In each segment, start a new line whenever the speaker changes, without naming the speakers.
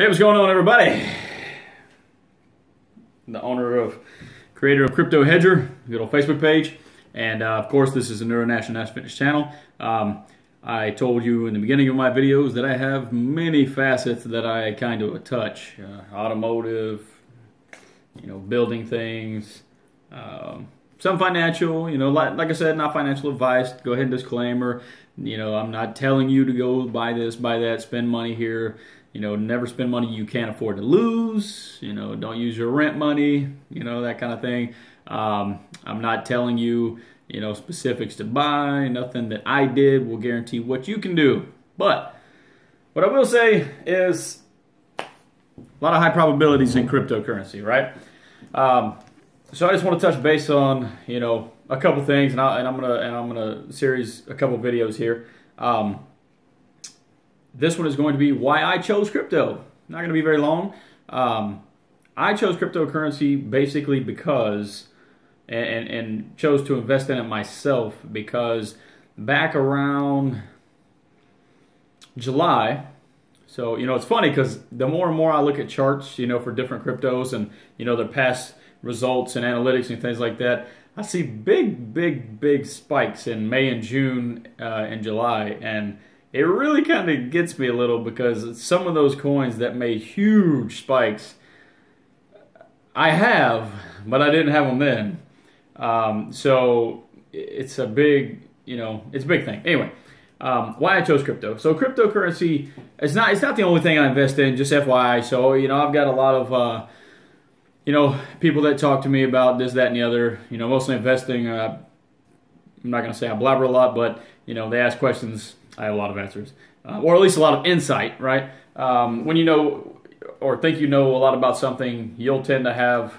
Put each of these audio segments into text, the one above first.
Hey, what's going on, everybody? The creator of Crypto Hedger, good old Facebook page, and of course, this is a National Fitness channel. I told you in the beginning of my videos that I have many facets that I kind of touch: automotive, building things, some financial. Like I said, not financial advice. Go ahead and disclaimer. I'm not telling you to go buy this, buy that, spend money here. Never spend money you can't afford to lose. Don't use your rent money, that kind of thing. I'm not telling you, specifics to buy. Nothing that I did will guarantee what you can do. But what I will say is a lot of high probabilities in cryptocurrency, right? So I just want to touch base on, a couple things, and I'm gonna series a couple videos here. This one is going to be why I chose crypto. Not going to be very long. I chose cryptocurrency basically because, and chose to invest in it myself because back around July, so, it's funny because the more and more I look at charts, for different cryptos and, their past results and analytics and things like that, I see big spikes in May and June and July, and it really kind of gets me a little because some of those coins that made huge spikes, I have, but I didn't have them then. So it's a big, it's a big thing. Anyway, why I chose crypto. So cryptocurrency, it's not the only thing I invest in, just FYI. So, I've got a lot of, people that talk to me about this, that, and the other, mostly investing. I'm not going to say I blabber a lot, but, they ask questions. I have a lot of answers, or at least a lot of insight, right? When you know or think a lot about something, you'll tend to have,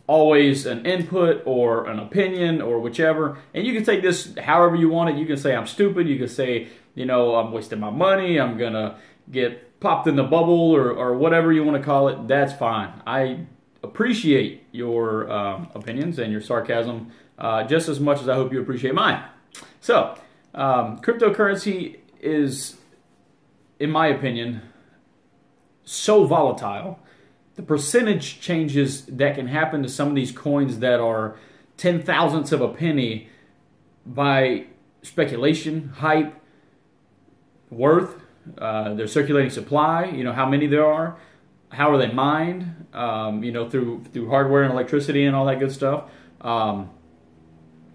always an input or an opinion or whichever. And you can take this however you want it. You can say I'm stupid. You can say, I'm wasting my money. I'm going to get popped in the bubble or whatever you want to call it. That's fine. I appreciate your opinions and your sarcasm just as much as I hope you appreciate mine. So, cryptocurrency is, in my opinion, so volatile. The percentage changes that can happen to some of these coins that are 10,000ths of a penny by speculation, hype, worth, their circulating supply, how many there are, how are they mined, through hardware and electricity and all that good stuff.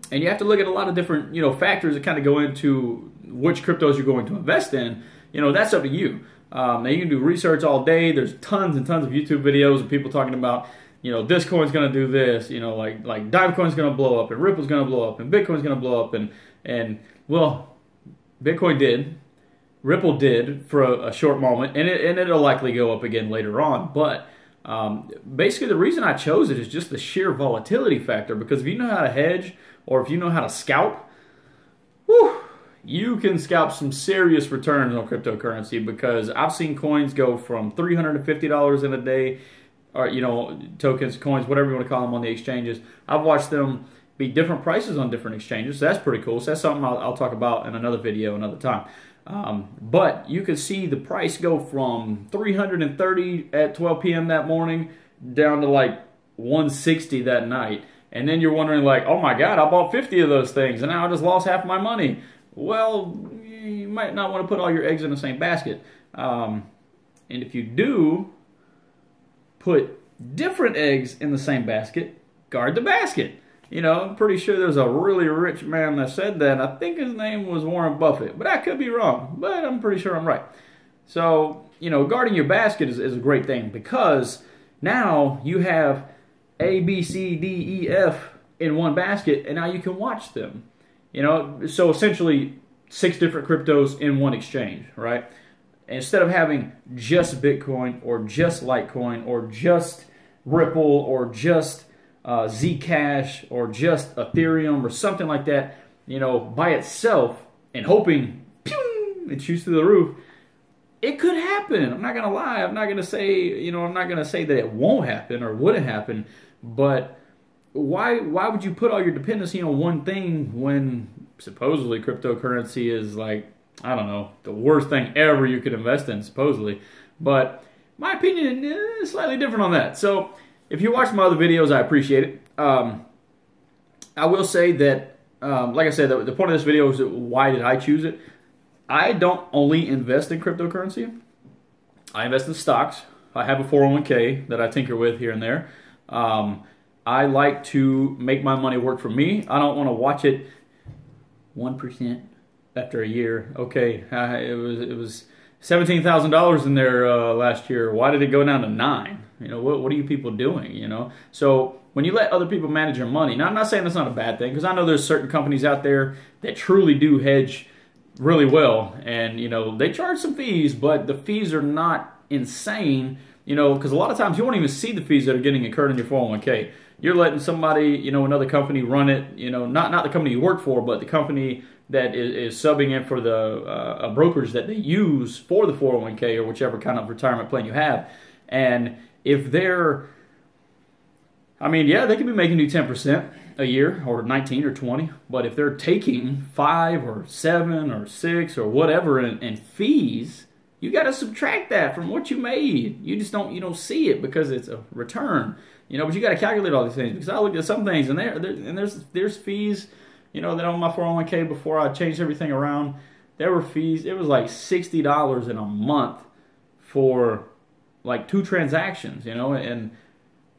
And you have to look at a lot of different, factors that kind of go into which cryptos you're going to invest in. That's up to you. Now, you can do research all day. There's tons and tons of YouTube videos of people talking about, this coin's going to do this, like Livecoin's going to blow up, and Ripple's going to blow up, and Bitcoin's going to blow up, and well, Bitcoin did, Ripple did for a short moment, and it'll likely go up again later on. But basically, the reason I chose it is just the sheer volatility factor. Because if you know how to hedge, or if you know how to scalp, whew, you can scalp some serious returns on cryptocurrency. Because I've seen coins go from $350 in a day, or tokens, coins, whatever you want to call them on the exchanges. I've watched them be different prices on different exchanges. So that's pretty cool. So that's something I'll talk about in another video another time. But you can see the price go from 330 at 12 p.m. that morning down to like 160 that night. And then you're wondering like, oh my God, I bought 50 of those things and now I just lost half my money. Well, you might not want to put all your eggs in the same basket. And if you do put different eggs in the same basket, guard the basket. I'm pretty sure there's a really rich man that said that. I think his name was Warren Buffett, but I could be wrong, but I'm pretty sure I'm right. So, guarding your basket is a great thing because now you have A, B, C, D, E, F in one basket, and now you can watch them. So essentially 6 different cryptos in one exchange, right? Instead of having just Bitcoin or just Litecoin or just Ripple or just Zcash or just Ethereum or something like that, by itself and hoping it shoots through the roof, it could happen. I'm not gonna lie. I'm not gonna say, I'm not gonna say that it won't happen or wouldn't happen. But why would you put all your dependency on one thing when supposedly cryptocurrency is like, I don't know, the worst thing ever you could invest in, supposedly. But My opinion is slightly different on that. So if you watch my other videos, I appreciate it. I will say that, like I said, the point of this video is why did I choose it? I don't only invest in cryptocurrency. I invest in stocks. I have a 401k that I tinker with here and there. I like to make my money work for me. I don't want to watch it 1% after a year. Okay, it was $17,000 in there last year. Why did it go down to 9? You know, what are you people doing? You know, so when you let other people manage your money, now I'm not saying that's not a bad thing, because I know there's certain companies out there that truly do hedge really well, and you know they charge some fees, but the fees are not insane. You know, because a lot of times you won't even see the fees that are getting incurred in your 401k. You're letting somebody, you know, another company run it. You know, not the company you work for, but the company that is subbing in for the a brokerage that they use for the 401k or whichever kind of retirement plan you have. And if they're, I mean, yeah, they could be making you 10% a year or 19 or 20, but if they're taking 5 or 7 or 6 or whatever in fees, you got to subtract that from what you made. You just don't see it because it's a return, you know. But you got to calculate all these things, because I looked at some things and there's fees, you know, that on my 401k before I changed everything around. There were fees. It was like $60 in a month for like 2 transactions, you know. And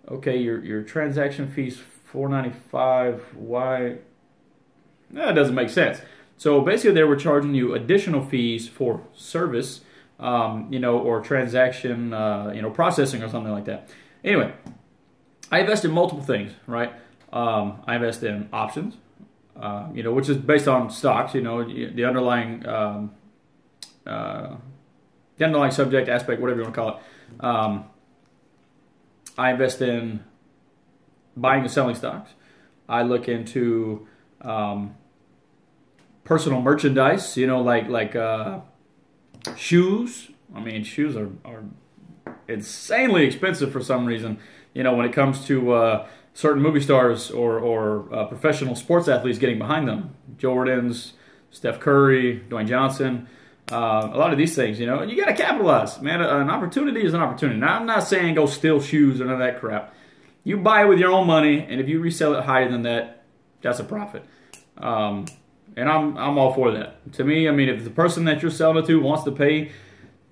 okay, your transaction fees $4.95. Why? That doesn't make sense. So basically, they were charging you additional fees for service. You know, or transaction, you know, processing or something like that. Anyway, I invest in multiple things, right? I invest in options, you know, which is based on stocks, you know, the underlying subject, aspect, whatever you want to call it. I invest in buying and selling stocks. I look into personal merchandise, you know, like shoes. I mean, shoes are insanely expensive for some reason. You know, when it comes to certain movie stars or professional sports athletes getting behind them. Jordans, Steph Curry, Dwayne Johnson, a lot of these things, you know. And you got to capitalize, man. An opportunity is an opportunity. Now, I'm not saying go steal shoes or none of that crap. You buy it with your own money, and if you resell it higher than that, that's a profit. And I'm all for that. To me, I mean, if the person that you're selling it to wants to pay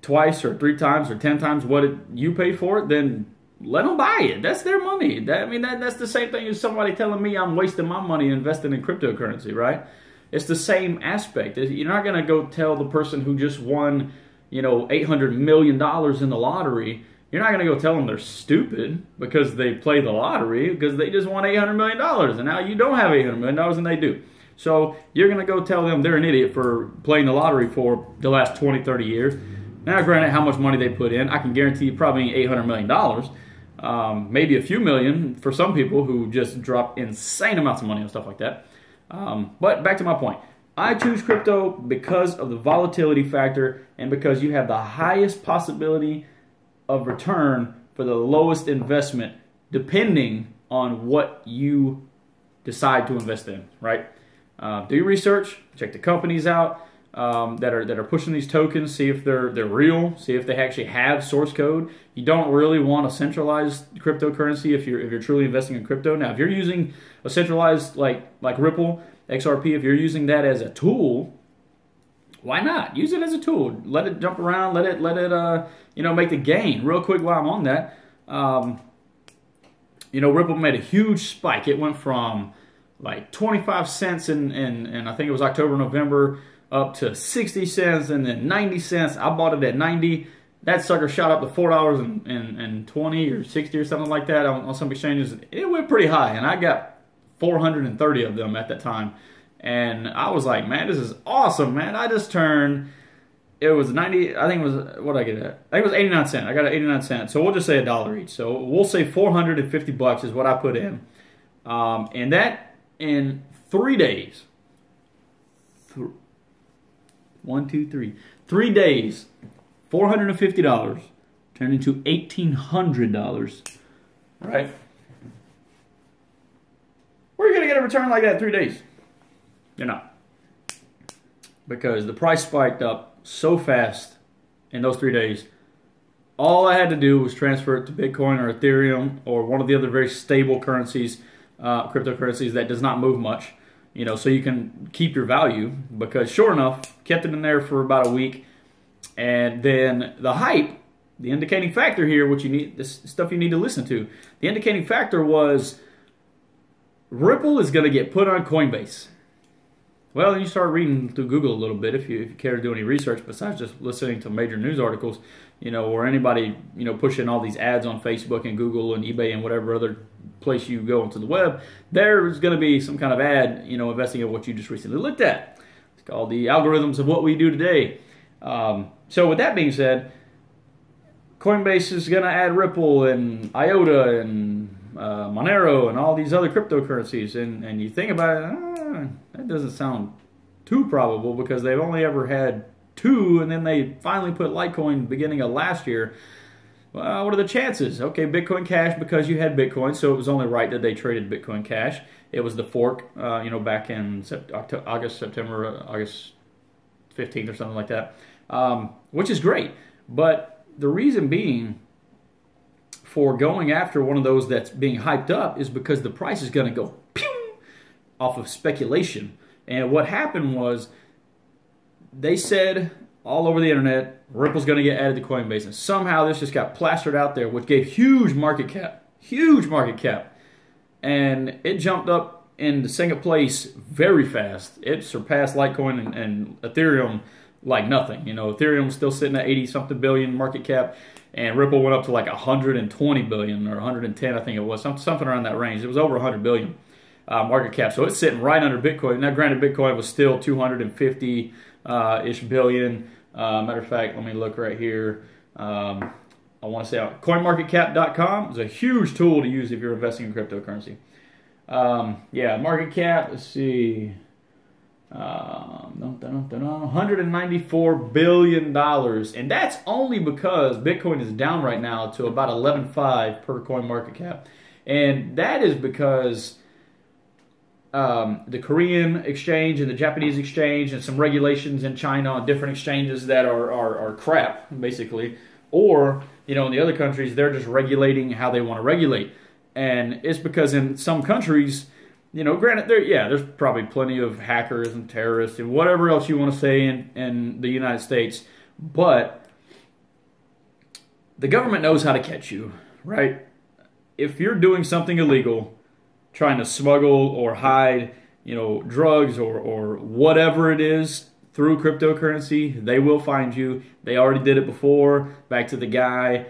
twice or 3 times or 10 times what you pay for it, then let them buy it. That's their money. That's the same thing as somebody telling me I'm wasting my money investing in cryptocurrency, right? It's the same aspect. You're not going to go tell the person who just won, you know, $800 million in the lottery, you're not going to go tell them they're stupid because they play the lottery, because they just won $800 million and now you don't have $800 million and they do. So you're going to go tell them they're an idiot for playing the lottery for the last 20, 30 years. Now, granted, how much money they put in, I can guarantee you probably $800 million, maybe a few million for some people who just drop insane amounts of money and stuff like that. But back to my point. I choose crypto because of the volatility factor and because you have the highest possibility of return for the lowest investment depending on what you decide to invest in, right? Do your research, check the companies out that are pushing these tokens, see if they're real, see if they actually have source code. You don't really want a centralized cryptocurrency if you're truly investing in crypto. Now, if you're using a centralized like Ripple, XRP, if you're using that as a tool, why not? Use it as a tool. Let it jump around, let it you know, make the gain. Real quick while I'm on that, you know, Ripple made a huge spike. It went from like 25 cents in I think it was October, November, up to 60 cents and then 90 cents. I bought it at 90. That sucker shot up to $4.20 or 60 or something like that on some exchanges. It went pretty high, and I got 430 of them at that time. And I was like, man, this is awesome, man. I just turned, it was 90, I think it was, what did I get at? I think it was 89 cents. I got it 89 cents. So we'll just say $1 each. So we'll say 450 bucks is what I put in. And that in 3 days, 1, 2, 3, 3 days, $450 turned into $1,800, right? Where are you going to get a return like that in 3 days? You're not. Because the price spiked up so fast in those 3 days, All I had to do was transfer it to Bitcoin or Ethereum or one of the other very stable currencies, cryptocurrencies that does not move much, so you can keep your value. Because sure enough, kept it in there for about a week, and then the hype, the indicating factor here, which you need, this stuff you need to listen to. The indicating factor was Ripple is going to get put on Coinbase. Well, then you start reading through Google a little bit if you care to do any research besides just listening to major news articles, or anybody, pushing all these ads on Facebook and Google and eBay and whatever other place you go onto the web. There's going to be some kind of ad, investing in what you just recently looked at. It's called the algorithms of what we do today. So with that being said, Coinbase is going to add Ripple and IOTA and Monero and all these other cryptocurrencies, and you think about it, that doesn't sound too probable because they've only ever had 2, and then they finally put Litecoin beginning of last year. Well, what are the chances? Okay, Bitcoin Cash, because you had Bitcoin, so it was only right that they traded Bitcoin Cash. It was the fork, back in August 15th or something like that, which is great. But the reason being for going after one of those that's being hyped up is because the price is going to go pew off of speculation. And what happened was they said all over the internet, Ripple's going to get added to Coinbase. And somehow this just got plastered out there, which gave huge market cap. Huge market cap. And it jumped up into second place very fast. It surpassed Litecoin and Ethereum like nothing. Ethereum was still sitting at 80-something billion market cap, and Ripple went up to like 120 billion or 110, I think it was, something around that range. It was over 100 billion market cap, so it's sitting right under Bitcoin. Now, granted, Bitcoin was still 250-ish billion. Matter of fact, let me look right here. I want to say CoinMarketCap.com is a huge tool to use if you're investing in cryptocurrency. Yeah, market cap, let's see. $194 billion, and that's only because Bitcoin is down right now to about 11.5 per coin market cap, and that is because the Korean exchange and the Japanese exchange and some regulations in China on different exchanges that are crap, basically, or in the other countries they're just regulating how they want to regulate, and it's because in some countries, granted, there's probably plenty of hackers and terrorists and whatever else you want to say in the United States, but the government knows how to catch you, right? If you're doing something illegal, trying to smuggle or hide, drugs or whatever it is through cryptocurrency, they will find you. They already did it before. Back to the guy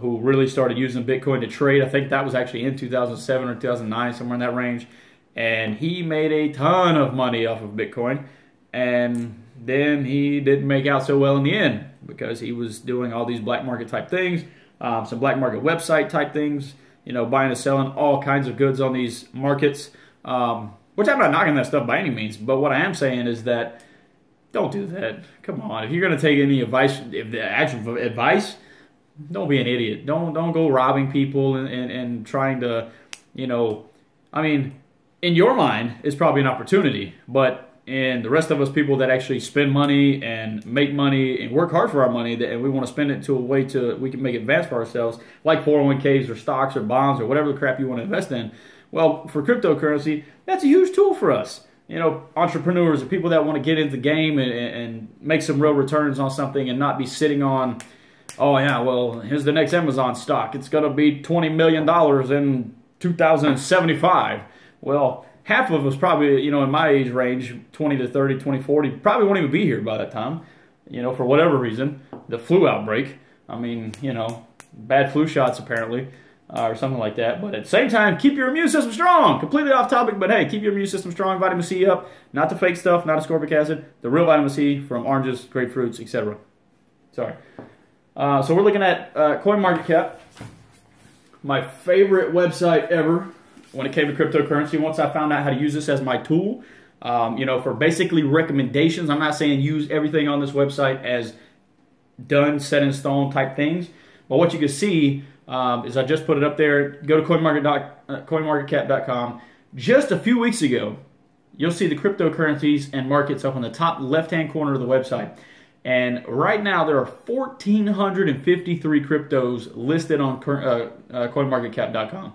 who really started using Bitcoin to trade. I think that was actually in 2007 or 2009, somewhere in that range. And he made a ton of money off of Bitcoin. And then he didn't make out so well in the end because he was doing all these black market type things, some black market website type things, buying and selling all kinds of goods on these markets, which I'm not knocking that stuff by any means. But what I am saying is that don't do that. Come on. If you're going to take any advice, don't be an idiot. Don't go robbing people and trying to, I mean, in your mind, it's probably an opportunity, but in the rest of us people that actually spend money and make money and work hard for our money, and we want to spend it to a way we can make it advance for ourselves, like 401ks or stocks or bonds or whatever the crap you want to invest in. Well, for cryptocurrency, that's a huge tool for us. Entrepreneurs or people that want to get into the game and make some real returns on something and not be sitting on, oh yeah, well, here's the next Amazon stock. It's going to be $20 million in 2075. Well, half of us probably, in my age range, 20 to 30, 20, 40, probably won't even be here by that time, for whatever reason. The flu outbreak, I mean, bad flu shots apparently, or something like that. But at the same time, keep your immune system strong. Completely off topic, but hey, keep your immune system strong. Vitamin C up, not the fake stuff, not ascorbic acid, the real vitamin C from oranges, grapefruits, etc. Sorry. So we're looking at CoinMarketCap, my favorite website ever when it came to cryptocurrency. Once I found out how to use this as my tool, for basically recommendations. I'm not saying use everything on this website as done, set in stone type things, but what you can see is I just put it up there. Go to CoinMarketCap.com. Just a few weeks ago, you'll see the cryptocurrencies and markets up on the top left-hand corner of the website. And right now, there are 1,453 cryptos listed on CoinMarketCap.com.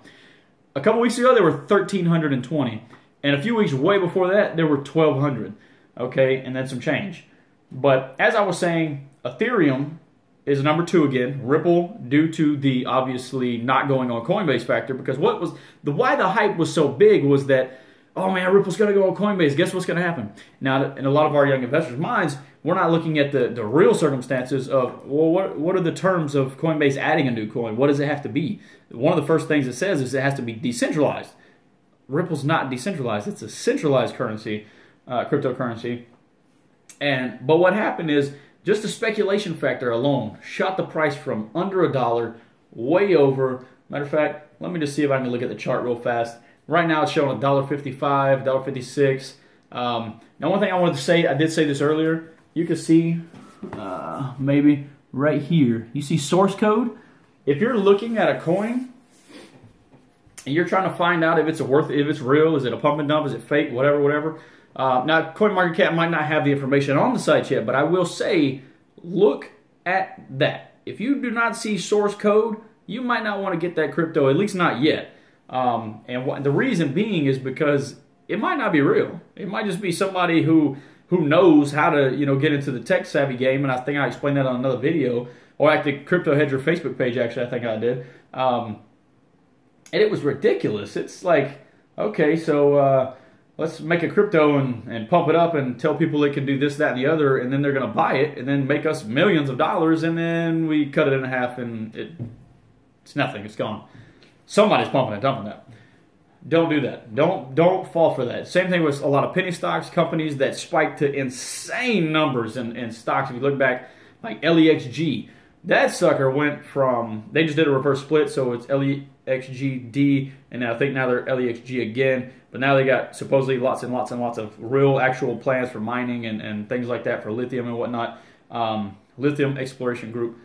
A couple weeks ago, there were 1,320. And a few weeks way before that, there were 1,200. Okay, and then some change. But as I was saying, Ethereum is number 2 again. Ripple, due to the obviously not going on Coinbase factor, because why the hype was so big was that, oh man, Ripple's going to go on Coinbase. Guess what's going to happen? Now, in a lot of our young investors' minds, we're not looking at the real circumstances of, well, what are the terms of Coinbase adding a new coin? What does it have to be? One of the first things it says is it has to be decentralized. Ripple's not decentralized. It's a centralized currency, cryptocurrency. But what happened is just the speculation factor alone shot the price from under $1 way over. Matter of fact, let me just see if I can look at the chart real fast. Right now it's showing $1.55, $1.56. Now one thing I wanted to say, I did say this earlier. You can see maybe right here. You see source code. If you're looking at a coin and you're trying to find out if it's real, is it a pump and dump, is it fake, whatever. Now, CoinMarketCap might not have the information on the site yet, but I will say, look at that. If you do not see source code, you might not want to get that crypto, at least not yet. The reason being is because it might not be real. It might just be somebody who knows how to get into the tech savvy game, and I think I explained that on another video, or at the Crypto Hedger Facebook page. Actually, I think I did. And it was ridiculous. It's like, okay, so let's make a crypto and pump it up and tell people it can do this, that, and the other, and then they're going to buy it and then make us millions of dollars, and then we cut it in half and it's nothing. It's gone. Somebody's pumping and dumping that. Don't do that. Don't fall for that. Same thing with a lot of penny stocks, companies that spike to insane numbers in stocks. If you look back, like LEXG, that sucker went from, they just did a reverse split, so it's LEXGD, and I think now they're LEXG again, but now they got supposedly lots and lots and lots of real actual plans for mining and things like that for lithium and whatnot. Lithium Exploration Group.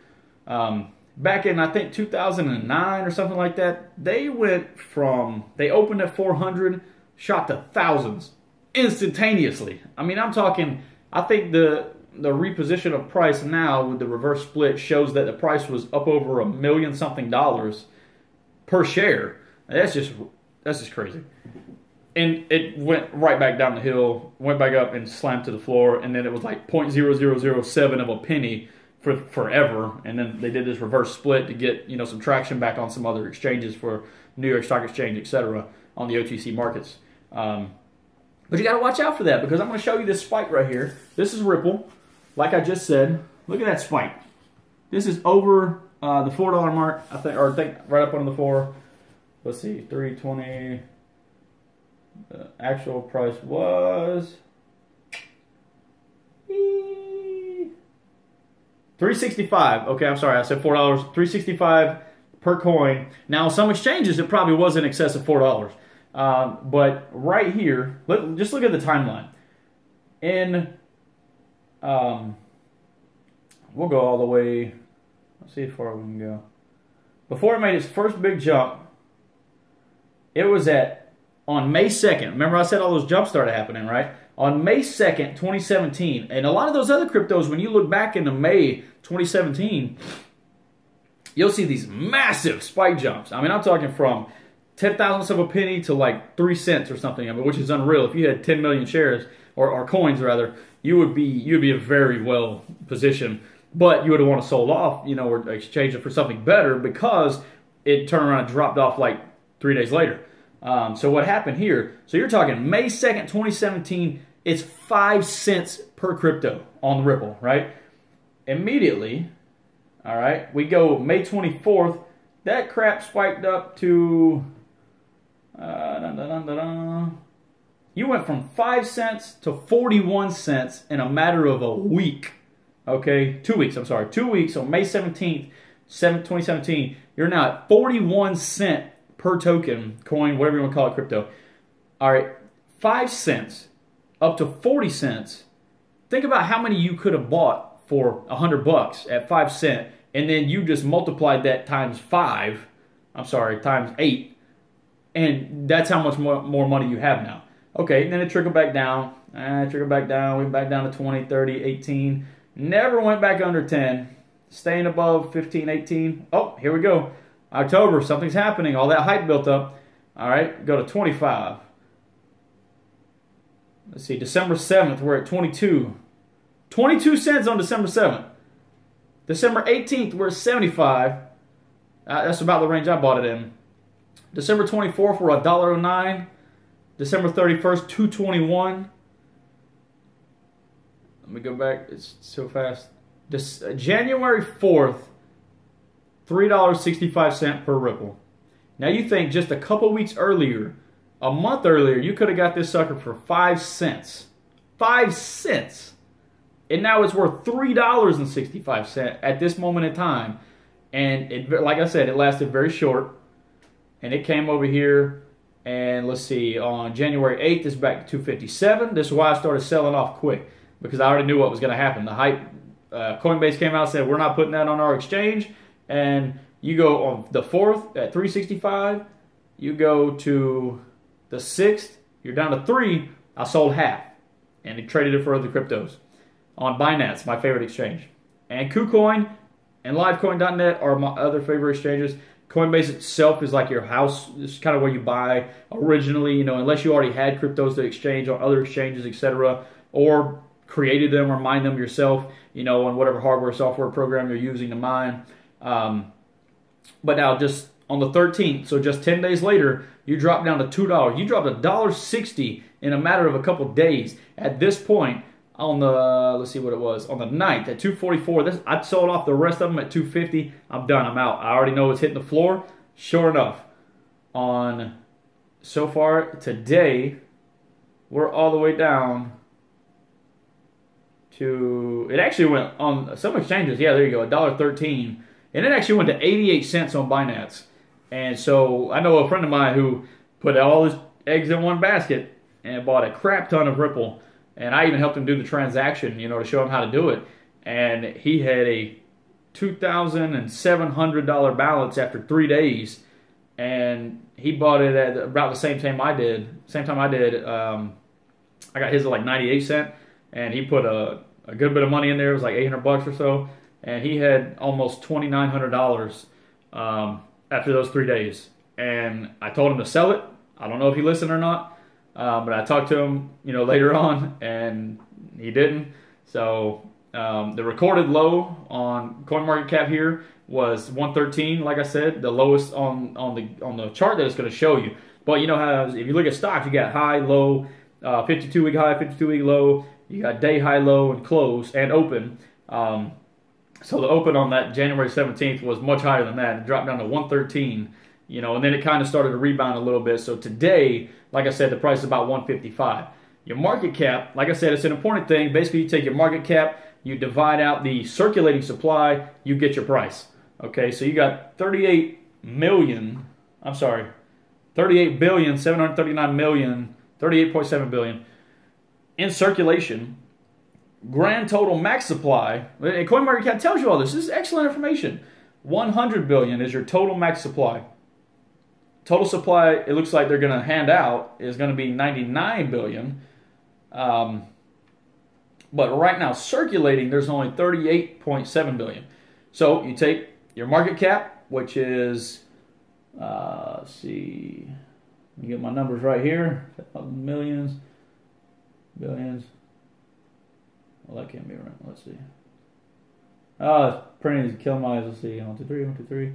Back in, I think, 2009 or something like that, they opened at 400, shot to thousands instantaneously. I mean, I'm talking, I think the reposition of price now with the reverse split shows that the price was up over $1 million something per share. That's just crazy. And it went right back down the hill, went back up and slammed to the floor, and then it was like 0.0007 of a penny for forever. And then they did this reverse split to get some traction back on some other exchanges for New York Stock Exchange, etc., on the OTC markets. But you got to watch out for that, because I'm going to show you this spike right here. This is Ripple. Like I just said, look at that spike. This is over the $4 mark, I think right up on the 4. Let's see, 320. The actual price was $3.65. Okay, I'm sorry, I said $4. $3.65 per coin. Now, some exchanges it probably was in excess of $4. But right here, just look at the timeline. We'll go all the way. Let's see how far we can go. Before it made its first big jump, it was on May 2nd. Remember I said all those jumps started happening, right? On May 2nd, 2017. And a lot of those other cryptos, when you look back into May 2017, you'll see these massive spike jumps. I mean, I'm talking from 10,000ths of a penny to like 3 cents or something, which is unreal. If you had 10 million shares, or coins rather, you'd be a very well positioned. But you would have want to sold off, or exchange it for something better, because it turned around and dropped off like 3 days later. So what happened here? So you're talking May 2nd, 2017, it's 5 cents per crypto on the Ripple, right? Immediately, all right, we go May 24th, that crap spiked up to, you went from 5 cents to 41 cents in a matter of a week. Okay, 2 weeks, I'm sorry. 2 weeks, on May 17th, 2017, you're now at 41 cents per token, coin, whatever you want to call it, crypto. All right, 5 cents up to 40 cents. Think about how many you could have bought for $100 at 5 cents, and then you just multiplied that times 8, and that's how much more money you have now. Okay, and then it trickled back down, went back down to 20, 30, 18, Never went back under 10. Staying above 15, 18. Oh, here we go. October, something's happening. All that hype built up. All right, go to 25. Let's see, December 7th, we're at 22. 22 cents on December 7th. December 18th, we're at 75. That's about the range I bought it in. December 24th, we're at $1.09. December 31st, $2.21. Let me go back. It's so fast. January 4th, $3.65 per Ripple. Now you think just a couple weeks earlier, a month earlier, you could have got this sucker for 5 cents. 5 cents. And now it's worth $3.65 at this moment in time. And it, like I said, it lasted very short. And it came over here. And let's see, on January 8th, it's back to 257. This is why I started selling off quick. Because I already knew what was going to happen. The hype, Coinbase came out and said, we're not putting that on our exchange. And you go on the 4th at 365. You go to the 6th. You're down to 3. I sold half. And it traded it for other cryptos. On Binance, my favorite exchange. And KuCoin and Livecoin.net are my other favorite exchanges. Coinbase itself is like your house. It's kind of where you buy originally, you know, unless you already had cryptos to exchange on other exchanges, etc. Or created them or mined them yourself, you know, on whatever hardware, software program you're using to mine. But now just on the 13th, so just 10 days later, you drop down to $2. You dropped $1.60 in a matter of a couple days. At this point, on the, let's see what it was, on the 9th at 244, I sold off the rest of them at 250. I'm done. I'm out. I already know it's hitting the floor. Sure enough, on so far today, we're all the way down to, it actually went on some exchanges, yeah, there you go, $1.13. And it actually went to 88 cents on Binance. And so I know a friend of mine who put all his eggs in one basket and bought a crap ton of Ripple. And I even helped him do the transaction, you know, to show him how to do it. And he had a $2,700 balance after 3 days. And he bought it at about the same time I did. I got his at like 98 cents. And he put a good bit of money in there. It was like $800 or so. And he had almost $2,900 after those 3 days. And I told him to sell it. I don't know if he listened or not. But I talked to him, you know, later on, and he didn't. So the recorded low on CoinMarketCap here was 113. Like I said, the lowest on the chart that it's going to show you. But you know how if you look at stocks, you got high, low, 52-week high, 52-week low. You got day high, low, and close and open. So the open on that January 17th was much higher than that. It dropped down to 113. You know, and then it kind of started to rebound a little bit. So today, like I said, the price is about 155. Your market cap, like I said, it's an important thing. Basically, you take your market cap, you divide out the circulating supply, you get your price. Okay, so you got 38,739,000,000, billion in circulation. Grand total max supply, and CoinMarketCap tells you all this. This is excellent information. 100 billion is your total max supply. Total supply, it looks like they're going to hand out, is going to be 99 billion. But right now, circulating, there's only 38.7 billion. So you take your market cap, which is, let's see, let me get my numbers right here. Millions, billions. Well, that can't be right. Let's see. Oh, printing is killing my eyes. Let's see. 1, 2, 3, 1, 2, 3.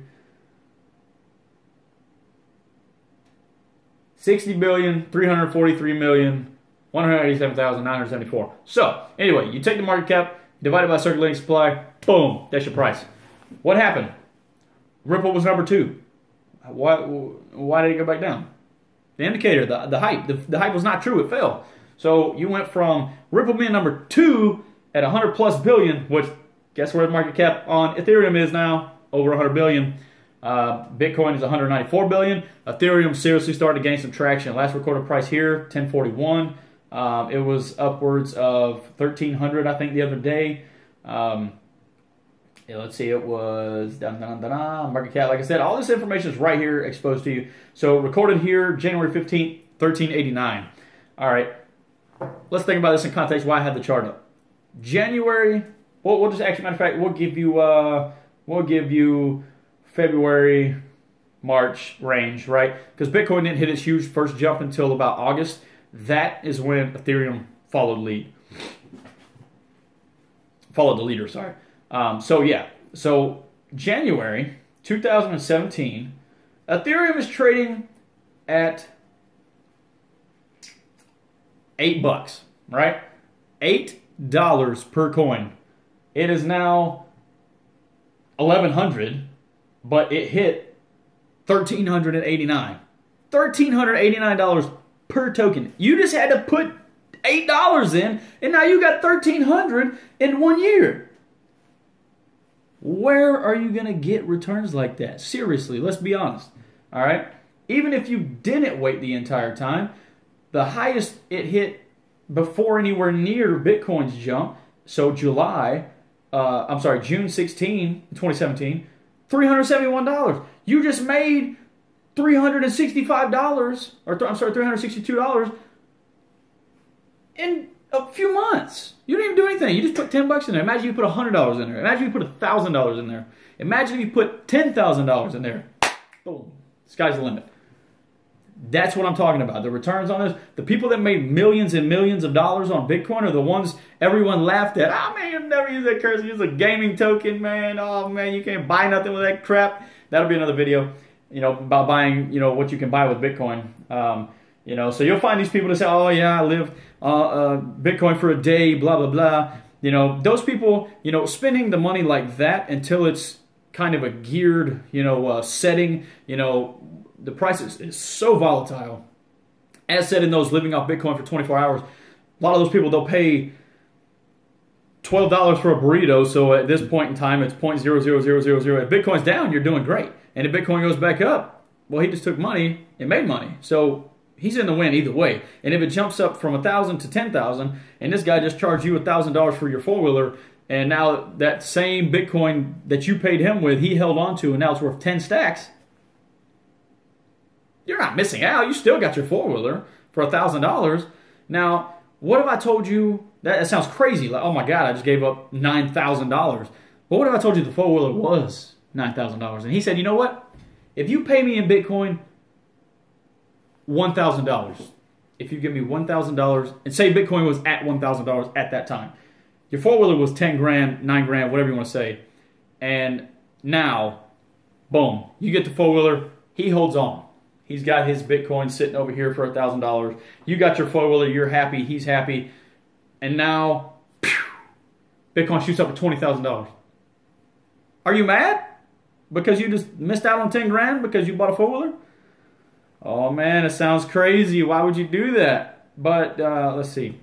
60,343,187,974. So, anyway, you take the market cap, divide it by circulating supply, boom, that's your price. What happened? Ripple was number 2. Why did it go back down? The indicator, the hype. The hype was not true. It fell. So, you went from Ripple being number 2 at 100 plus billion, which, guess where the market cap on Ethereum is now? Over 100 billion. Bitcoin is 194 billion. Ethereum seriously started to gain some traction. Last recorded price here, 1041. It was upwards of 1,300, I think, the other day. Yeah, let's see, it was market cap. Like I said, all this information is right here exposed to you. So recorded here, January 15th, 1389. All right, let's think about this in context. Why I had the chart up. January we'll just actually, matter of fact, we'll give you February, March range, right? Because Bitcoin didn't hit its huge first jump until about August. That is when Ethereum followed the leader, sorry. So January 2017, Ethereum is trading at $8, right? $8 per coin. It is now 1,100, but it hit $1,389. $1,389 per token. You just had to put $8 in, and now you got $1,300 in 1 year. Where are you going to get returns like that? Seriously, let's be honest. All right? Even if you didn't wait the entire time, the highest it hit before anywhere near Bitcoin's jump, so June 16, 2017, $371. You just made $362 in a few months. You didn't even do anything. You just put $10 in there. Imagine you put $100 in there. Imagine you put $1,000 in there. Imagine you put $10,000 in there. Boom. Sky's the limit. That's what I'm talking about. The returns on this. The people that made millions and millions of dollars on Bitcoin are the ones everyone laughed at. Oh, man, you'll never use that currency. It's a gaming token, man. Oh, man, you can't buy nothing with that crap. That'll be another video, about buying, what you can buy with Bitcoin. So you'll find these people that say, oh, yeah, I live Bitcoin for a day, blah, blah, blah. Those people, spending the money like that until it's kind of a geared, setting, the price is so volatile. As said in those living off Bitcoin for 24 hours, a lot of those people, they'll pay $12 for a burrito. So at this point in time, it's 0.00000. If Bitcoin's down, you're doing great. And if Bitcoin goes back up, well, he just took money and made money. So he's in the win either way. And if it jumps up from 1,000 to 10,000, and this guy just charged you $1,000 for your four-wheeler, and now that same Bitcoin that you paid him with, he held on to, and now it's worth 10 stacks. You're not missing out. You still got your four-wheeler for $1,000. Now, what if I told you, that sounds crazy, like, oh my God, I just gave up $9,000. But what if I told you the four-wheeler was $9,000? And he said, you know what? If you pay me in Bitcoin $1,000, if you give me $1,000, and say Bitcoin was at $1,000 at that time, your four-wheeler was 10 grand, 9 grand, whatever you want to say, and now, boom, you get the four-wheeler, he holds on. He's got his Bitcoin sitting over here for $1,000. You got your four-wheeler, you're happy, he's happy, and now, Bitcoin shoots up to $20,000. Are you mad? Because you just missed out on 10 grand because you bought a four-wheeler? Oh man, it sounds crazy. Why would you do that? But let's see.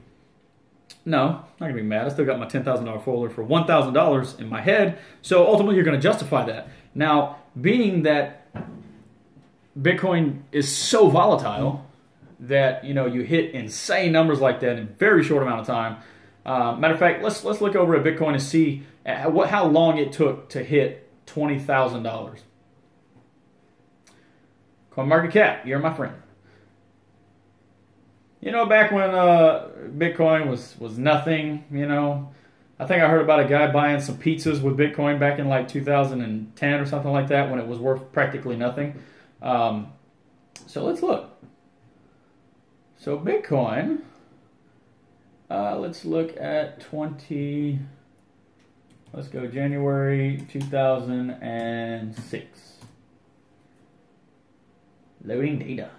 No, I'm not going to be mad. I still got my $10,000 four-wheeler for $1,000 in my head. So ultimately you're going to justify that. Now, being that Bitcoin is so volatile that, you hit insane numbers like that in a very short amount of time. Matter of fact, let's look over at Bitcoin and see how long it took to hit $20,000. CoinMarketCap, you're my friend. Back when Bitcoin was nothing, I think I heard about a guy buying some pizzas with Bitcoin back in like 2010 or something like that when it was worth practically nothing. So let's look. So Bitcoin, let's look at let's go January 2006. Loading data.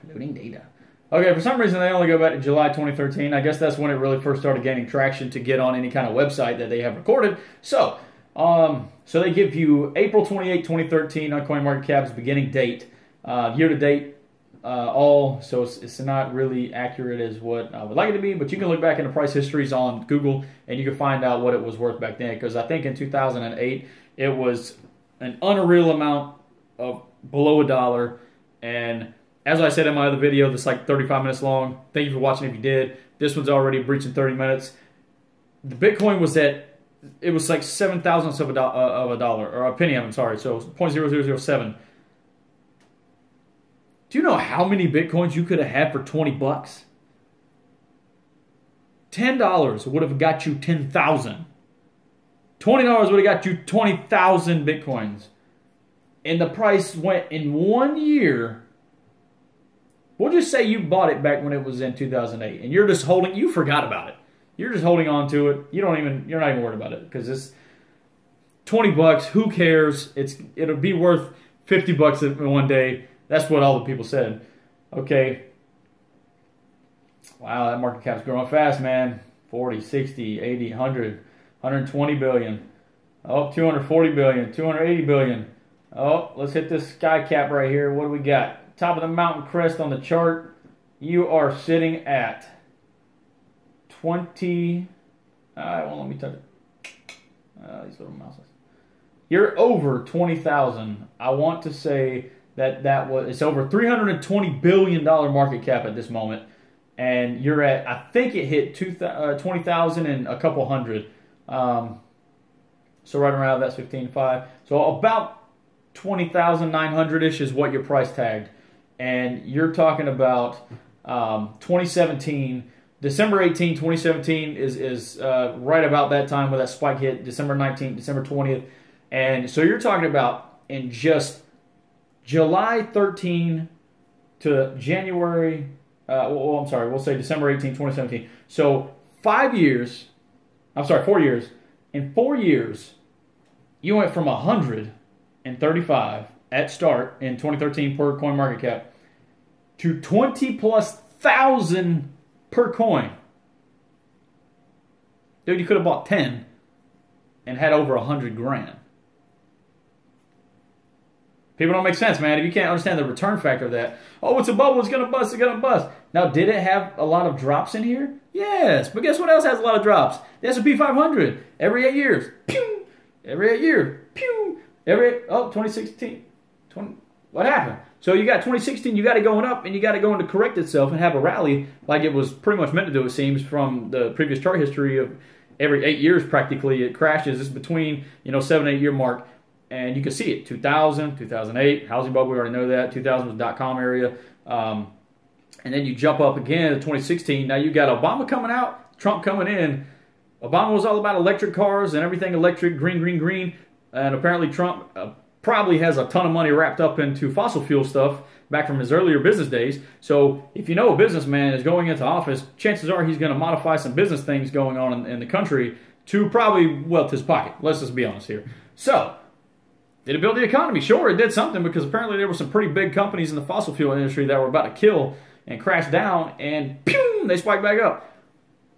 Okay, for some reason they only go back to July 2013. I guess that's when it really first started gaining traction to get on any kind of website that they have recorded. So they give you April 28, 2013 on CoinMarketCap's beginning date. Year to date, so it's not really accurate as what I would like it to be, but you can look back into price histories on Google and you can find out what it was worth back then, because I think in 2008 it was an unreal amount of below $1. And as I said in my other video that's like 35 minutes long, thank you for watching if you did. This one's already breaching 30 minutes. The Bitcoin was it was like 7 thousandths of a dollar, or a penny, I'm sorry, so 0.0007. Do you know how many Bitcoins you could have had for 20 bucks? $10 would have got you 10,000. $20 would have got you 20,000 Bitcoins. And the price went in 1 year. We'll just say you bought it back when it was in 2008, and you're just holding. You forgot about it. You're just holding on to it. You're not even worried about it because it's $20. Who cares? It'll be worth $50 in one day. That's what all the people said. Okay. Wow, that market cap's growing fast, man. 40, 60, 80, 100, 120 billion. Oh, 240 billion, 280 billion. Oh, let's hit this sky cap right here. What do we got? Top of the mountain crest on the chart. You are sitting at 20. It won't let me touch it. These little mouses. You're over 20,000. I want to say it's over $320 billion market cap at this moment. And you're at, I think it hit 20,000 and a couple hundred. So right around that's 15.5. So about 20,900-ish is what your price tagged. And you're talking about 2017, December 18, 2017 is right about that time where that spike hit, December 19th, December 20th. And so you're talking about in just July 13 to January, I'm sorry, we'll say December 18, 2017. So 4 years. In 4 years, you went from 135 at start in 2013 per coin market cap to 20,000+ per coin. Dude, you could have bought 10 and had over 100 grand. People don't make sense, man. If you can't understand the return factor of that, oh, it's a bubble, it's going to bust, it's going to bust. Now, did it have a lot of drops in here? Yes, but guess what else has a lot of drops? The S&P 500, every 8 years. Pew! Every 8 years. Pew! 2016. What happened? So you got 2016, you got it going up, and you got it going to correct itself and have a rally like it was pretty much meant to do, it seems, from the previous chart history of every 8 years practically it crashes. It's between, 7 8 year mark. And you can see it, 2000, 2008, housing bubble, we already know that. 2000 was dot-com area. And then you jump up again to 2016. Now you got Obama coming out, Trump coming in. Obama was all about electric cars and everything electric, green, green, green. And apparently Trump probably has a ton of money wrapped up into fossil fuel stuff back from his earlier business days. So if you know a businessman is going into office, chances are he's going to modify some business things going on in the country to probably wealth his pocket. Let's just be honest here. So, did it build the economy? Sure, it did something because apparently there were some pretty big companies in the fossil fuel industry that were about to kill and crash down, and pew, they spiked back up.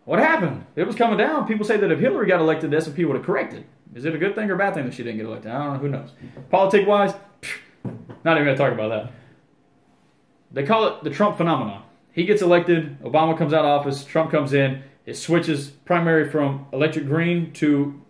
What happened? It was coming down. People say that if Hillary got elected, the S&P would have corrected. Is it a good thing or a bad thing that she didn't get elected? I don't know. Who knows? Politic-wise, not even going to talk about that. They call it the Trump phenomenon. He gets elected, Obama comes out of office, Trump comes in, it switches primary from electric green to